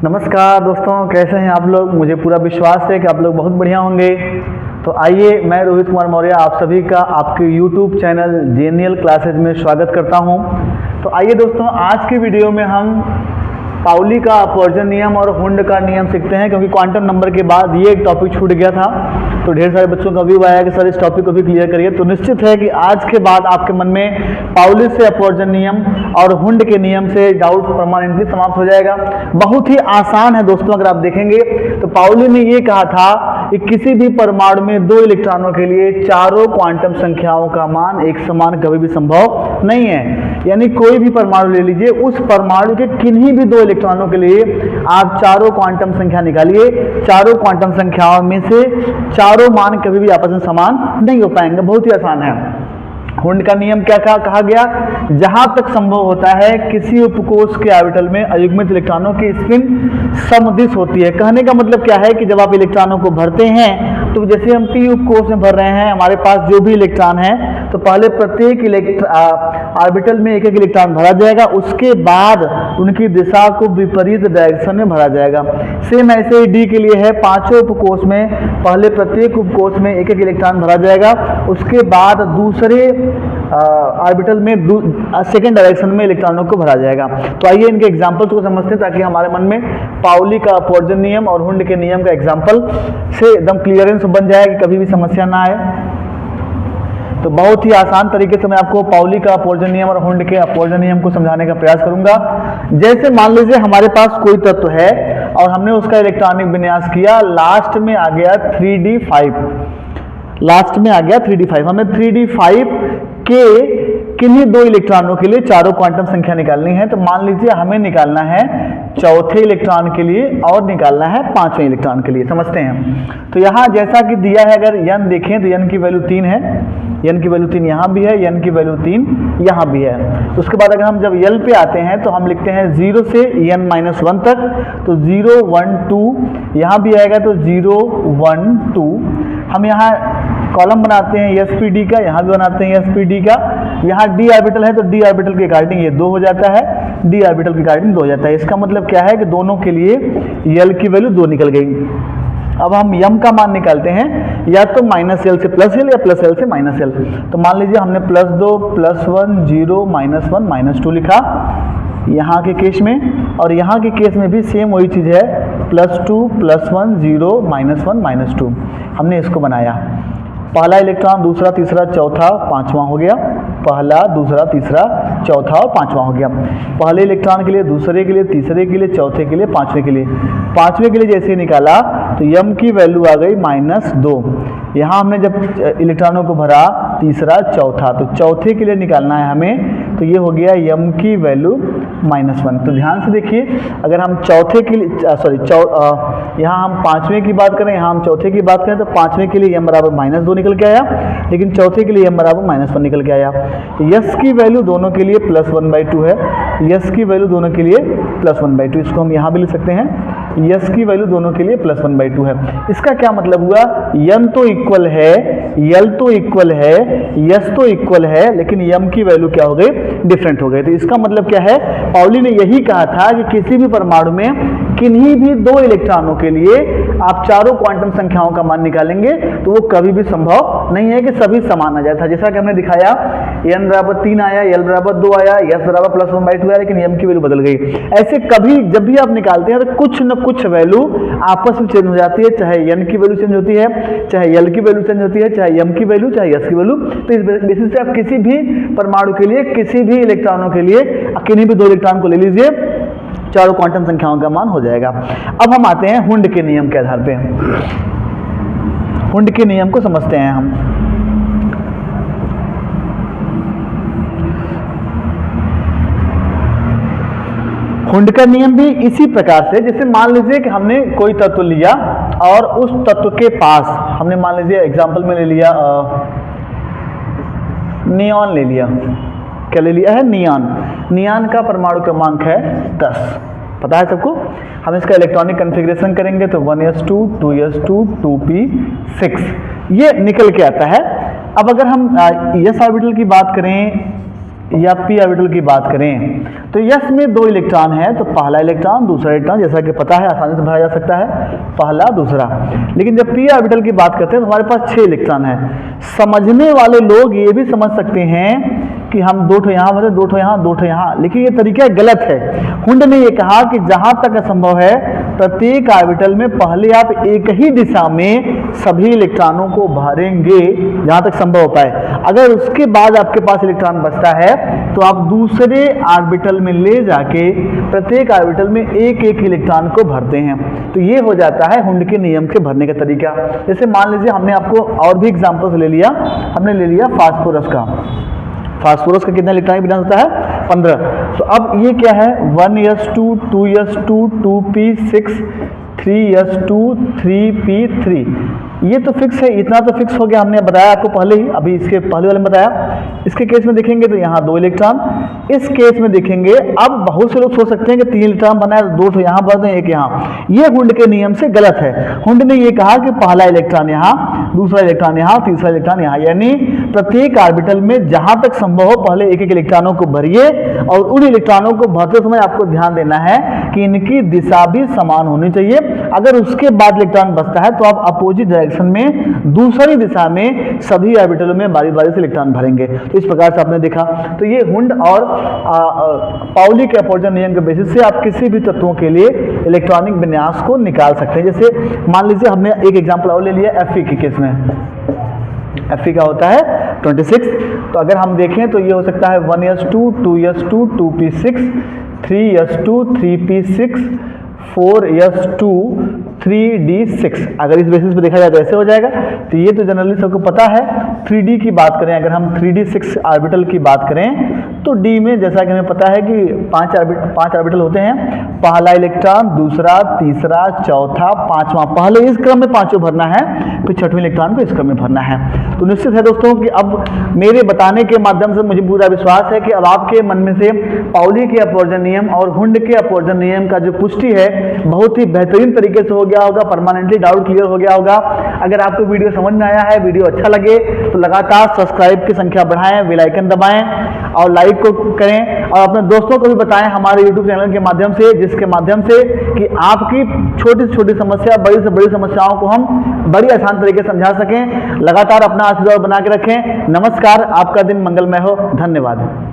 नमस्कार दोस्तों, कैसे हैं आप लोग। मुझे पूरा विश्वास है कि आप लोग बहुत बढ़िया होंगे। तो आइए, मैं रोहित कुमार मौर्य आप सभी का आपके YouTube चैनल जेनियल क्लासेज में स्वागत करता हूं। तो आइए दोस्तों, आज की वीडियो में हम पाउली का अपवर्जन नियम और हुंड का नियम सीखते हैं, क्योंकि क्वांटम नंबर के बाद ये एक टॉपिक छूट गया था। तो ढेर सारे बच्चों का व्यू आया कि सर इस टॉपिक को भी क्लियर करिए। तो निश्चित है कि आज के बाद आपके मन में पाउली से अपवर्जन नियम और हुंड के नियम से डाउट परमानेंटली समाप्त हो जाएगा। बहुत ही आसान है दोस्तों, अगर आप देखेंगे तो पाउली ने ये कहा था कि किसी भी परमाणु में दो इलेक्ट्रॉनों के लिए चारों क्वांटम संख्याओं का मान एक समान कभी भी संभव नहीं है। यानी कोई भी परमाणु ले लीजिए, उस परमाणु के किन्हीं भी दो इलेक्ट्रॉनों के लिए आप चारों क्वांटम संख्या निकालिए, चारों क्वांटम संख्याओं में से चारों मान कभी भी आपस में समान नहीं हो पाएंगे। बहुत ही आसान है। हुंड का नियम क्या कहा गया, जहां तक संभव होता है किसी उपकोष के ऑर्बिटल में अयुग्मित इलेक्ट्रॉनों की स्पिन समदिश होती है। कहने का मतलब क्या है कि जब आप इलेक्ट्रॉनों को भरते हैं तो जैसे हम p उपकोष में भर रहे हैं, हमारे पास जो भी इलेक्ट्रॉन है तो पहले प्रत्येक ऑर्बिटल में एक एक इलेक्ट्रॉन भरा जाएगा, उसके बाद उनकी दिशा को विपरीत डायरेक्शन में भरा जाएगा। सेम ऐसे ही डी के लिए है, पांचों उपकोष में पहले प्रत्येक उपकोष में एक एक इलेक्ट्रॉन भरा जाएगा, उसके बाद दूसरे ऑर्बिटल में सेकेंड डायरेक्शन में इलेक्ट्रॉनों को भरा जाएगा। तो आइए इनके एग्जाम्पल्स को समझते हैं, ताकि हमारे मन में पाउली का अपवर्जन नियम और हुंड के नियम का एग्जाम्पल से एकदम क्लियरेंस बन जाए कि कभी भी समस्या ना आए। तो बहुत ही आसान तरीके से मैं आपको पाउली का अपवर्जन नियम और हुंड के अपवर्जन नियम को समझाने का प्रयास करूंगा। जैसे मान लीजिए हमारे पास कोई तत्व है और हमने उसका इलेक्ट्रॉनिक विन्यास किया, लास्ट में आ गया 3d5, लास्ट में आ गया 3d5। हमें 3d5 के किन्हीं दो इलेक्ट्रॉनों के लिए चारों क्वांटम संख्या निकालनी है। तो मान लीजिए हमें निकालना है चौथे इलेक्ट्रॉन के लिए और निकालना है पांचवें इलेक्ट्रॉन के लिए। समझते हैं। तो यहाँ जैसा कि दिया है, अगर n देखें तो n की वैल्यू 3 है, n की वैल्यू 3 यहाँ भी है, n की वैल्यू 3 यहाँ भी है। उसके बाद अगर हम जब l पे आते हैं तो हम लिखते हैं 0 से n-1 तक। तो 0 1 2 यहाँ भी आएगा, तो 0 1 2। हम यहाँ कॉलम बनाते हैं sp_d का, यहाँ भी बनाते हैं sp_d का। यहाँ d ऑर्बिटल है तो d ऑर्बिटल के अकॉर्डिंग ये 2 हो जाता है, d ऑर्बिटल के अकॉर्डिंग 2 हो जाता है। इसका मतलब क्या है कि दोनों के लिए l की वैल्यू 2 निकल गई। अब हम m का मान निकालते हैं, या तो -l से +l या +l से -l। तो मान लीजिए हमने +2 +1 0 -1 -2 लिखा यहाँ के केस में, और यहाँ के केस में भी सेम वही चीज़ है, +2 +1 0 -1 -2 हमने इसको बनाया। पहला इलेक्ट्रॉन, दूसरा, तीसरा, चौथा, पांचवा हो गया। पहला, दूसरा, तीसरा, चौथा और पांचवा हो गया। पहले इलेक्ट्रॉन के लिए, दूसरे के लिए, तीसरे के लिए, चौथे के लिए, पांचवें के लिए। पांचवें के लिए जैसे निकाला तो m की वैल्यू आ गई -2। यहाँ हमने जब इलेक्ट्रॉनों को भरा तीसरा, चौथा, तो चौथे के लिए निकालना है हमें, तो ये हो गया m की वैल्यू -1। तो ध्यान से देखिए, अगर हम चौथे के लिए यहाँ हम पांचवें की बात करें, यहाँ हम चौथे की बात करें, तो पांचवें के लिए m बराबर -2 निकल के आया, लेकिन चौथे के लिए m बराबर -1 निकल के आया। यस की वैल्यू दोनों के लिए +1/2 है, यस की वैल्यू दोनों के लिए +1/2। इसको हम यहाँ भी लिख सकते हैं, यस की वैल्यू दोनों के लिए +1/2 है। इसका क्या मतलब हुआ, n तो इक्वल है, l तो इक्वल है, यस तो इक्वल है, लेकिन m की वैल्यू क्या हो गई, डिफरेंट हो गई। तो इसका मतलब क्या है, पाउली ने यही कहा था कि किसी भी परमाणु में किन्हीं भी दो इलेक्ट्रॉनों के लिए आप चारों क्वांटम संख्याओं का मान निकालेंगे तो वो कभी भी संभव नहीं है कि सभी समान आ जाए था। जैसा कि हमने दिखाया, n बराबर 3 आया, l बराबर 2 आया, s बराबर +1/2 आया, लेकिन m की वैल्यू बदल गई। ऐसे कभी जब भी आप निकालते हैं तो कुछ न कुछ वैल्यू आपस में चेंज हो जाती है, चाहे n की वैल्यू चेंज होती है, चाहे l की वैल्यू चेंज होती है, चाहे m की वैल्यू, चाहे s की वैल्यू। तो इस बेसिस से आप किसी भी परमाणु के लिए, किसी भी इलेक्ट्रॉनों के लिए, किन्हीं भी दो इलेक्ट्रॉन को ले लीजिए, चारों क्वांटम संख्याओं का मान हो जाएगा। अब हम आते हैं हुंड के नियम के आधार पे। हुंड के नियम को समझते हैं हम। हुंड का नियम भी इसी प्रकार से, जैसे मान लीजिए कि हमने कोई तत्व लिया और उस तत्व के पास हमने, मान लीजिए एग्जांपल में ले लिया नियॉन ले लिया। क्या ले लिया है, नियॉन। नियॉन का परमाणु क्रमांक है 10, पता है सबको। हम इसका इलेक्ट्रॉनिक कन्फिग्रेशन करेंगे तो 1s2 2s2 2p6 ये निकल के आता है। अब अगर हम s ऑर्बिटल की बात करें, या p ऑर्बिटल की बात करें तो s में 2 इलेक्ट्रॉन है, तो पहला इलेक्ट्रॉन दूसरा इलेक्ट्रॉन, जैसा कि पता है आसानी से भरा जा सकता है, पहला दूसरा। लेकिन जब p ऑर्बिटल की बात करते हैं तो हमारे पास 6 इलेक्ट्रॉन है। समझने वाले लोग ये भी समझ सकते हैं कि हम 2 ठो यहाँ भरे, 2 ठो यहाँ, 2 ठो यहाँ, लेकिन ये तरीका गलत है। हुंड ने ये कहा कि जहां तक संभव है प्रत्येक ऑर्बिटल में पहले आप एक ही दिशा में सभी इलेक्ट्रॉनों को भरेंगे जहां तक संभव हो पाए। अगर उसके बाद आपके पास इलेक्ट्रॉन बचता है तो आप दूसरे ऑर्बिटल में ले जाके प्रत्येक ऑर्बिटल में एक एक इलेक्ट्रॉन को भरते हैं। तो ये हो जाता है हुंड के नियम के भरने का तरीका। जैसे मान लीजिए हमने आपको और भी एग्जाम्पल्स ले लिया, हमने ले लिया फास्फोरस का। फास्फोरस का कितना इलेक्ट्रॉन विन्यास होता है 15। तो अब ये क्या है 1s2 2s2 2p6 3s2 3p3, ये तो फिक्स है, इतना तो फिक्स हो गया, हमने बताया आपको पहले ही, अभी इसके पहले वाले में बताया। इसके केस में देखेंगे तो यहाँ 2 इलेक्ट्रॉन, इस केस में देखेंगे अब बहुत से लोग सोच सकते हैं कि 3 इलेक्ट्रॉन बनाए, 2 तो यहाँ भर दें, 1 यहाँ। ये हुंड के नियम से गलत है। हुंड ने ये कहा कि पहला इलेक्ट्रॉन यहाँ, दूसरा इलेक्ट्रॉन यहाँ, तीसरा इलेक्ट्रॉन यहाँ, यानी प्रत्येक ऑर्बिटल में जहां तक संभव हो पहले एक एक इलेक्ट्रॉनों को भरिए। और उन इलेक्ट्रॉनों को भरते समय आपको ध्यान देना है कि इनकी दिशा भी समान होनी चाहिए। अगर उसके बाद इलेक्ट्रॉन बचता है तो आप अपोजिट डायरेक्शन में दूसरी दिशा में सभी ऑर्बिटलों में बारी बारी से इलेक्ट्रॉन भरेंगे। तो इस प्रकार से आपने देखा। तो ये हुंड और पाउली के अपवर्जन नियम के बेसिस से आप किसी भी तत्वों के लिए इलेक्ट्रॉनिक विन्यास को निकाल सकते हैं। जैसे मान लीजिए हमने एक एग्जाम्पल और ले लिया Fe के केस में। Fe का होता है 26। तो अगर हम देखें तो ये हो सकता है 1s2 2s2 2p6 3s2 3p6 4s2 3d6। अगर इस बेसिस पे देखा जाए तो ऐसे हो जाएगा। तो ये तो जनरली सबको पता है। 3d की बात करें, अगर हम 3d6 ऑर्बिटल की बात करें तो d में जैसा कि हमें पता है कि 5 ऑर्बिटल होते हैं। पहला इलेक्ट्रॉन, दूसरा, तीसरा, चौथा, पांचवा, पहले इस क्रम में पांचों भरना है, फिर छठवें इलेक्ट्रॉन को इस क्रम में भरना है। तो निश्चित है दोस्तों कि अब मेरे बताने के माध्यम से मुझे पूरा विश्वास है कि अब आपके मन में से पाउली के अपवर्जन नियम और हुंड के अपवर्जन नियम का जो पुष्टि है बहुत ही बेहतरीन तरीके से हो गया होगा, परमानेंटली डाउट क्लियर हो गया होगा। अगर आपको वीडियो समझ में आया है, वीडियो अच्छा लगे तो लगातार सब्सक्राइब की संख्या बढ़ाएं, बेल आइकन दबाएं और लाइक को करें और अपने दोस्तों को भी बताएं हमारे YouTube चैनल के माध्यम से, जिसके माध्यम से कि आपकी छोटी से छोटी समस्या, बड़ी से बड़ी समस्याओं को हम बड़ी आसान तरीके से समझा सकें। लगातार अपना आशीर्वाद बना के रखें। नमस्कार, आपका दिन मंगलमय हो। धन्यवाद।